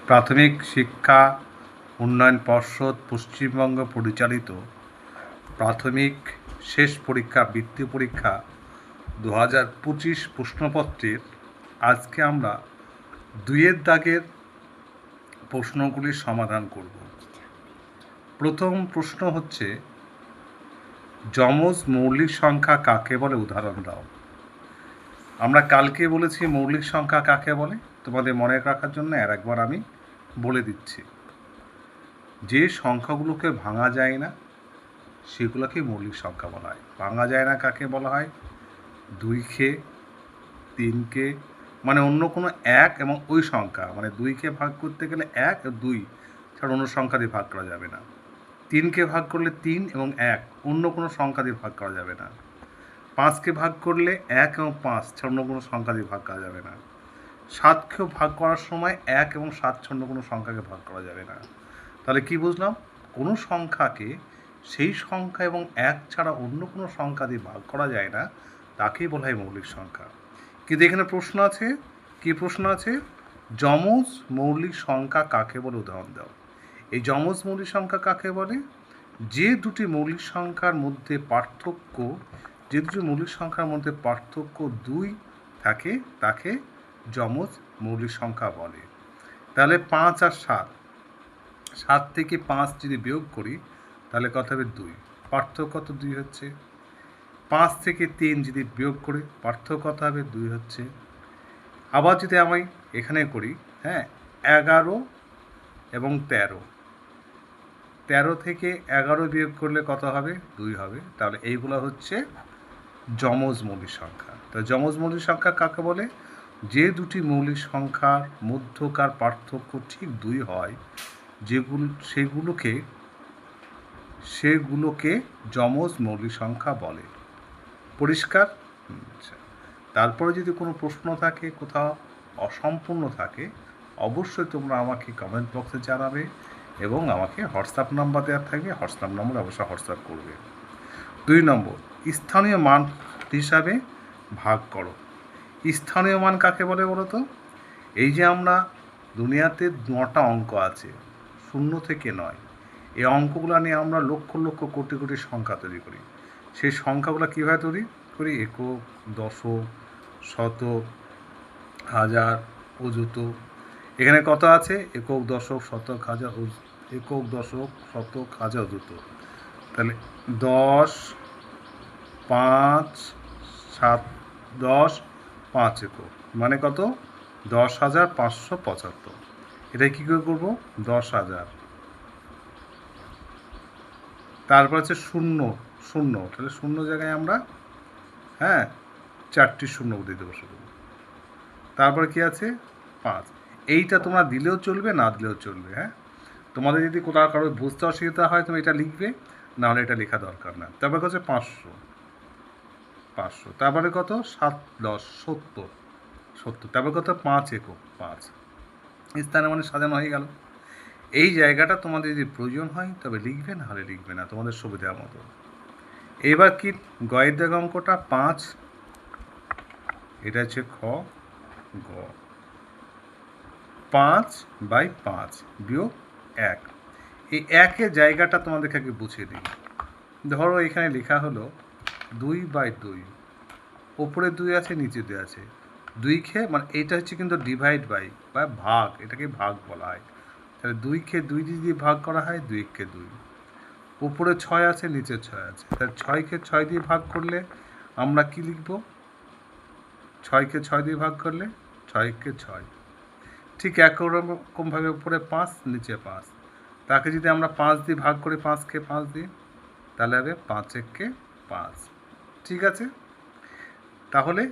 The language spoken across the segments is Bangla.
প্রাথমিক শিক্ষা উন্নয়ন পর্ষদ পশ্চিমবঙ্গ পরিচালিত প্রাথমিক শেষ পরীক্ষা বৃত্তি পরীক্ষা 2025 প্রশ্নপত্রের আজকে আমরা 2-এর দাগের প্রশ্নগুলির সমাধান করব। প্রথম প্রশ্ন হচ্ছে, যমজ মৌলিক সংখ্যা কাকে বলে, উদাহরণ দাও। আমরা কালকে বলেছি মৌলিক সংখ্যা কাকে বলে, তোমাদের মনে রাখার জন্য আরেকবার আমি বলে দিচ্ছি। যে সংখ্যাগুলোকে ভাঙা যায় না সেগুলোকে মৌলিক সংখ্যা বলা হয়। ভাঙা যায় না কাকে বলা হয়? 2কে, 3কে, মানে অন্য কোনো এক এবং ওই সংখ্যা, মানে 2কে ভাগ করতে গেলে 1 আর 2 ছাড়া অন্য সংখ্যা দিয়ে ভাগ করা যাবে না। 3কে ভাগ করলে 3 এবং 1, অন্য কোনো সংখ্যা দিয়ে ভাগ করা যাবে না। 5কে ভাগ করলে 1 এবং 5 ছাড়া অন্য কোনো সংখ্যা দিয়ে ভাগ করা যাবে না। 7কেও ভাগ করার সময় 1 এবং 7 ছাড়া অন্য কোনো সংখ্যাকে ভাগ করা যাবে না। তাহলে কি বুঝলাম? কোনো সংখ্যাকে সেই সংখ্যা এবং 1 ছাড়া অন্য কোনো সংখ্যা দিয়ে ভাগ করা যায় না, তাকেই বলা হয় মৌলিক সংখ্যা। কিন্তু এখানে প্রশ্ন আছে, কি প্রশ্ন আছে? যমজ মৌলিক সংখ্যা কাকে বলে, উদাহরণ দাও। এই যমজ মৌলিক সংখ্যা কাকে বলে? যে দুটি মৌলিক সংখ্যার মধ্যে পার্থক্য 2 থাকে তাকে যমজ মৌলিক সংখ্যা বলে। তাহলে 5 আর 7 থেকে 5 যদি বিয়োগ করি তাহলে কত হবে? 2। পার্থক্য কত? 2 হচ্ছে। 5 থেকে 3 যদি বিয়োগ করি পার্থক্য কত হবে? 2 হচ্ছে। আবার যদি আমি এখানে করি, 11 এবং 13 থেকে 11 বিয়োগ করলে কত হবে? 2 হবে। তাহলে এইগুলো হচ্ছে যমজ মৌলিক সংখ্যা। তো যমজ মৌলিক সংখ্যা কাকে বলে? যে দুটি মৌলিক সংখ্যার মধ্যকার পার্থক্য ঠিক 2 হয়, সেগুলোকে যমজ মৌলিক সংখ্যা বলে। পরিষ্কার? আচ্ছা। তারপরে যদি কোনো প্রশ্ন থাকে, কোথাও অসম্পূর্ণ থাকে, অবশ্যই তোমরা আমাকে কমেন্ট বক্সে জানাবে এবং আমাকে হোয়াটসঅ্যাপ নাম্বার দেওয়া থাকবে, হোয়াটসঅ্যাপ নাম্বার অবশ্যই হোয়াটসঅ্যাপ করবে। 2 নম্বর, স্থানীয় মান হিসাবে ভাগ করো। স্থানীয় মান কাকে বলে বলো তো? এই যে আমরা দুনিয়াতে 9টা অঙ্ক আছে, 0 থেকে 9, এই অঙ্কগুলো নিয়ে আমরা লক্ষ লক্ষ কোটি কোটি সংখ্যা তৈরি করি। সেই সংখ্যাগুলো কীভাবে তৈরি করি? একক, দশক, শতক, হাজার, অযুত। এখানে কত আছে? একক, দশক, শতক, হাজার, একক, দশক, শতক, হাজার, অযুত। তাহলে 10, 5, 7, 10, 5 একক মানে কত? 10,575। এটা কী করে করবো? 10,000। তারপর আছে 0, তাহলে 0 জায়গায় আমরা 4টি 0 দিয়ে দেবো শুধু। তারপরে কি আছে? 5। এইটা তোমরা দিলেও চলবে, না দিলেও চলবে। তোমাদের যদি কোথাও কারো বুঝতে অসুবিধা হয় তুমি এটা লিখবে, নাহলে এটা লেখা দরকার না। তারপরে হচ্ছে 500। তারপরে কত? 7, 10, 70। তারপরে কত? 5 একক, 5 স্থানে মানে সাজানো হয়ে গেল। এই জায়গাটা তোমাদের যদি প্রয়োজন হয় তবে লিখবে, না হলে লিখবে না, তোমাদের সুবিধা মতো। এবার কি গয়ের দাগ অঙ্কটা? 5, এটা হচ্ছে খ, গ। 5/5 বিয়োগ 1। এই 1-এর জায়গাটা তোমাদেরকে আগে বুঝিয়ে দিই। ধরো এখানে লেখা হলো 2/2, ওপরে 2 আছে, নিচে 2 আছে। 2 মানে এটা হচ্ছে কিন্তু ডিভাইড বাই বা ভাগ, এটাকে ভাগ বলা হয়। তাহলে 2কে 2 দিয়ে ভাগ করা হয়, 2-কে 2। উপরে 6 আছে, নিচে 6 আছে। তাহলে 6কে 6 দিয়ে ভাগ করলে আমরা কি লিখব? 6কে 6 দিয়ে ভাগ করলে 6-কে 6। ঠিক একরকমভাবে উপরে 5, নিচে 5। তাকে যদি আমরা 5 দিয়ে ভাগ করি, 5কে 5 দিয়ে, তাহলে হবে 5-একে 5। ঠিক আছে? তাহলে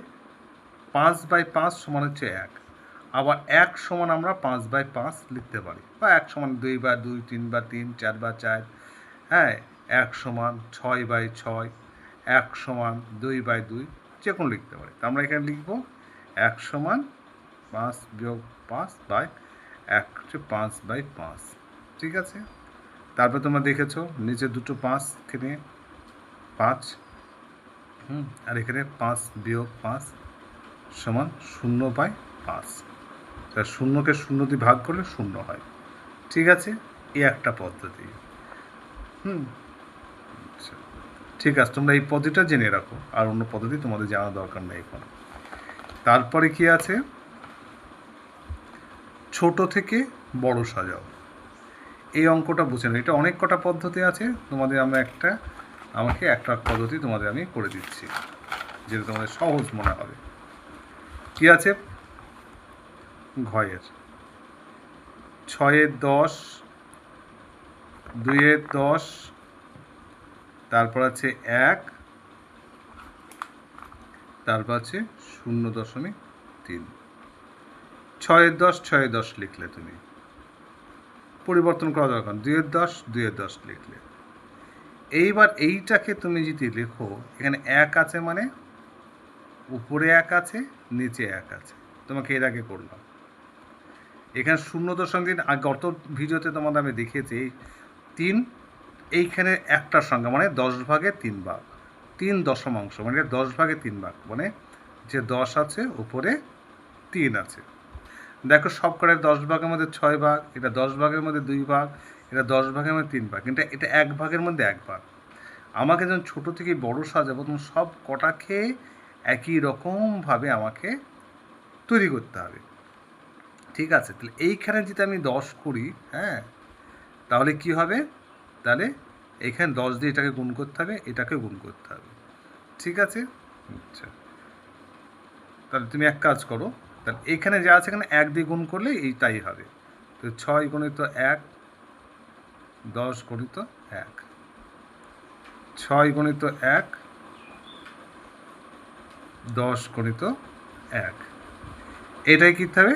5/5 সমান হচ্ছে 1। আবার 1 সমান আমরা 5/5 লিখতে পারি, বা 1 সমান 2/2, 3/3, 4/4। 1 সমান 6/6, 1 সমান 2/2, যে কোনো লিখতে পারি। তো আমরা এখানে লিখব 1 সমান 5 বিয়োগ 5/1 হচ্ছে 5/5। ঠিক আছে? তারপর তোমরা দেখেছো নিচে দুটো 5 এখানে 5, আর এখানে 5 বিয়োগ 5 সমান 0/5। তা শূন্যকে শূন্য দিয়ে ভাগ করলে শূন্য হয়। ঠিক আছে, এই একটা পদ্ধতি। আচ্ছা, ঠিক আছে, তোমরা এই পদ্ধতিটা জেনে রাখো, আর অন্য পদ্ধতি তোমাদের জানা দরকার নেই এখন। তারপরে কি আছে, ছোট থেকে বড় সাজাও। এই অঙ্কটা বুঝে নাও, এটা অনেক কটা পদ্ধতি আছে, তোমাদের আমাকে একটা পদ্ধতি তোমাদের আমি করে দিচ্ছি, যেটা তোমাদের সহজ মনে হবে। কি আছে, ঘয়ের 6-এর 10, 2-এর 10, তারপর আছে 1, তারপর আছে 0.3। 6-এর 10 6-এর 10 লিখলে, তুমি পরিবর্তন করা দরকার, 2-এর 10 2-এর 10 লিখলে। এইবার এইটাকে তুমি যদি লেখো, এখানে 1 আছে মানে উপরে 1 আছে, নিচে 1 আছে, তোমাকে এর আগে করলাম। এখানে 0.3, গত ভিডিওতে তোমাদের আমি দেখিয়েছি 3, এইখানে একটার সংখ্যা মানে 10 ভাগে 3 ভাগ, 3 দশমাংশ মানে 10 ভাগে 3 ভাগ, মানে যে 10 আছে উপরে 3 আছে। দেখো সব করে 10 ভাগের মধ্যে 6 ভাগ, এটা 10 ভাগের মধ্যে 2 ভাগ, এটা 10 ভাগের মধ্যে 3 ভাগ, কিন্তু এটা 1 ভাগের মধ্যে 1 ভাগ। আমাকে যখন ছোটো থেকে বড়ো সাজাবো, তখন সব কটাকে একই রকমভাবে আমাকে তৈরি করতে হবে। ঠিক আছে, তাহলে এইখানে যদি আমি 10 করি, হ্যাঁ, তাহলে কি হবে, তাহলে এইখানে 10 দিয়ে এটাকে গুণ করতে হবে, এটাকে গুণ করতে হবে। ঠিক আছে, আচ্ছা, তাহলে তুমি এক কাজ করো, তাহলে এইখানে যা আছে এখানে 1 দিয়ে গুণ করলে এইটাই হবে। তো 6 গুণিত 1, 10 গুণিত 1, 6 গুণিত 1, 10 গুণিত 1, এটাই কী হবে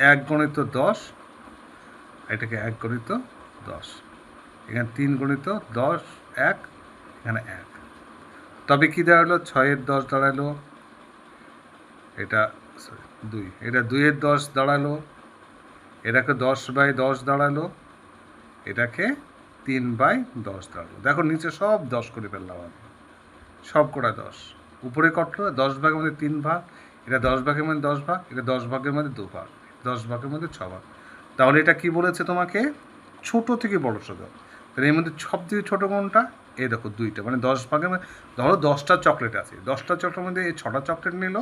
1 গুণিত 10, এটাকে 1 গুণিত 10, এখানে 3 গুণিত 10 1, এখানে 1, তবে কী দাঁড়ালো, 6-এর 10 দাঁড়ালো, এটা 2, এটা 2-এর 10 দাঁড়ালো, এটাকে 10/10 দাঁড়ালো, এটাকে 3/10 দাঁড়ালো। দেখো নিচে সব 10 করে ফেললাম আমি, সব কটা 10, উপরে কত, 10 ভাগের মধ্যে 3 ভাগ, এটা 10 ভাগের মধ্যে 10 ভাগ, এটা 10 ভাগের মধ্যে 2 ভাগ, 10 ভাগের মধ্যে 6 ভাগ। তাহলে এটা কি বলেছে তোমাকে, ছোট থেকে বড় সাজাও। তাহলে এর মধ্যে সব থেকে ছোটো কোনটা, এই দেখো 2টা, মানে 10 ভাগের মধ্যে, ধরো 10টা চকলেট আছে, 10টা চকলেটের মধ্যে এই 6টা চকলেট নিল,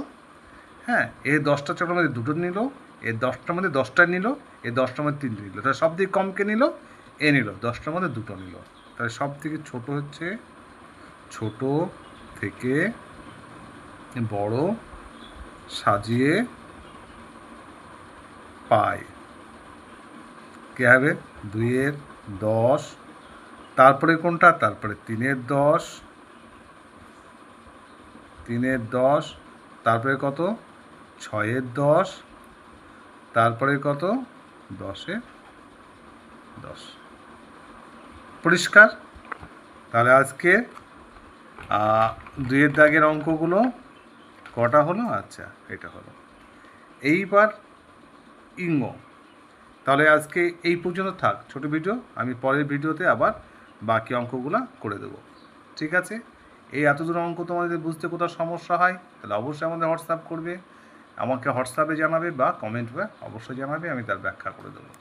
হ্যাঁ, এই 10টা চকলেটের মধ্যে 2টো নিল, এই 10টার মধ্যে 10টা নিল, এই 10টার মধ্যে 3টে নিল, তাহলে সব থেকে কমকে নিল এ নিল, 10টার মধ্যে 2টো নিল। তাহলে সব থেকে ছোট হচ্ছে, ছোট থেকে বড় সাজিয়ে পাই, কে হবে 2-এর 10, তারপরে কোনটা, তারপরে 3-এর 10, 3-এর 10, তারপরে কত 6-এর 10, তারপরে কত 10-এর 10। পরিষ্কার? তাহলে আজকে 2-এর দাগের অঙ্কগুলো কটা হলো, আচ্ছা এটা হলো। এইবার ইঙ্গ, তাহলে আজকে এই পর্যন্ত থাক ছোট ভিডিও, আমি পরের ভিডিওতে আবার বাকি অঙ্কগুলো করে দেবো। ঠিক আছে, এই এতদূর অঙ্ক তোমাদের বুঝতে কোথাও সমস্যা হয়, তাহলে অবশ্যই আমাদের হোয়াটসঅ্যাপ করবে, আমাকে হোয়াটসঅ্যাপে জানাবে বা কমেন্টে অবশ্যই জানাবে, আমি তার ব্যাখ্যা করে দেবো।